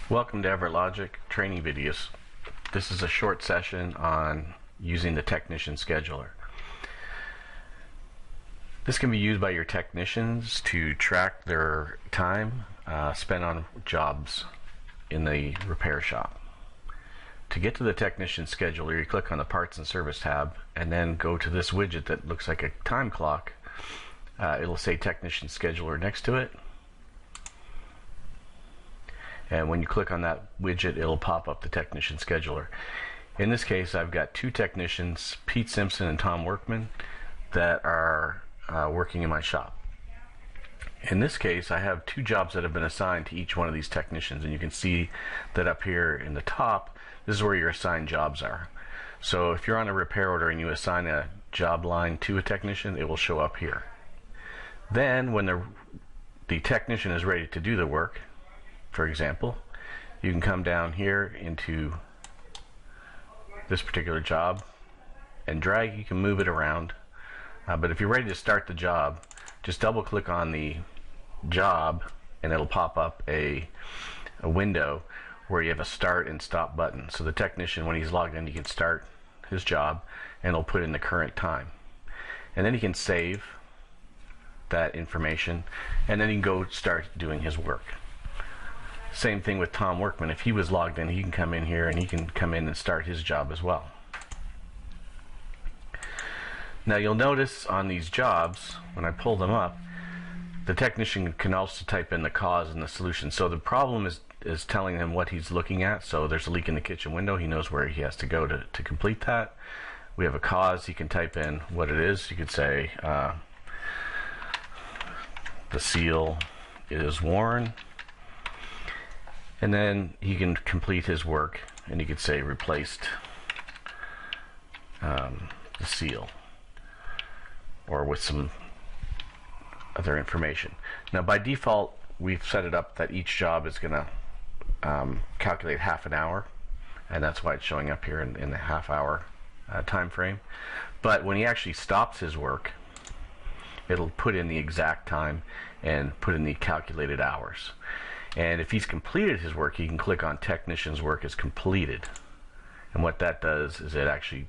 Welcome to EverLogic training videos. This is a short session on using the technician scheduler. This can be used by your technicians to track their time spent on jobs in the repair shop. To get to the technician scheduler, you click on the Parts and Service tab and then go to this widget that looks like a time clock. It'll say Technician Scheduler next to it. And when you click on that widget, it'll pop up the technician scheduler. In this case, I've got two technicians, Pete Simpson and Tom Workman, that are working in my shop. In this case, I have two jobs that have been assigned to each one of these technicians, and you can see that up here in the top, this is where your assigned jobs are. So if you're on a repair order and you assign a job line to a technician, it will show up here. Then when the technician is ready to do the work, for example, you can come down here into this particular job and drag. You can move it around, but if you're ready to start the job, just double click on the job and it'll pop up a window where you have a start and stop button. So the technician, when he's logged in, he can start his job and it'll put in the current time, and then he can save that information and then he can go start doing his work. Same thing with Tom Workman. If he was logged in, he can come in here and he can come in and start his job as well. Now you'll notice on these jobs, when I pull them up, the technician can also type in the cause and the solution. So the problem is telling him what he's looking at. So there's a leak in the kitchen window. He knows where he has to go to complete that. We have a cause. He can type in what it is. You could say the seal is worn. And then he can complete his work, and he could say replaced the seal, or with some other information. Now by default, we've set it up that each job is going to calculate half an hour, and that's why it's showing up here in the half-hour time frame. But when he actually stops his work, it'll put in the exact time and put in the calculated hours. And if he's completed his work, he can click on Technician's Work is Completed. And what that does is it actually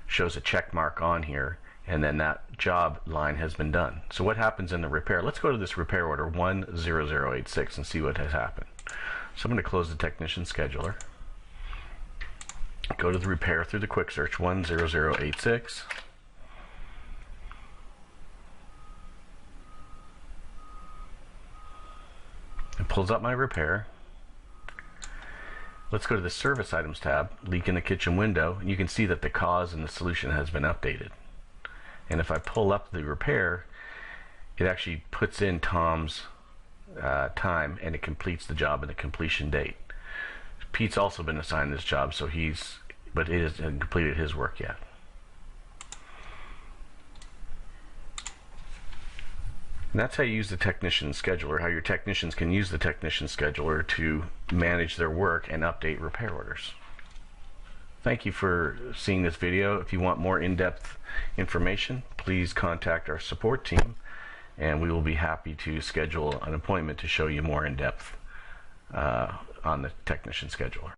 shows a check mark on here, and then that job line has been done. So what happens in the repair? Let's go to this repair order 10086 and see what has happened. So I'm going to close the Technician Scheduler. Go to the repair through the quick search 10086. It pulls up my repair. Let's go to the Service Items tab, leak in the kitchen window, and you can see that the cause and the solution has been updated. And if I pull up the repair, it actually puts in Tom's time and it completes the job and the completion date. Pete's also been assigned this job, so but he hasn't completed his work yet. And that's how you use the technician scheduler, how your technicians can use the technician scheduler to manage their work and update repair orders. Thank you for seeing this video. If you want more in-depth information, please contact our support team, and we will be happy to schedule an appointment to show you more in depth on the technician scheduler.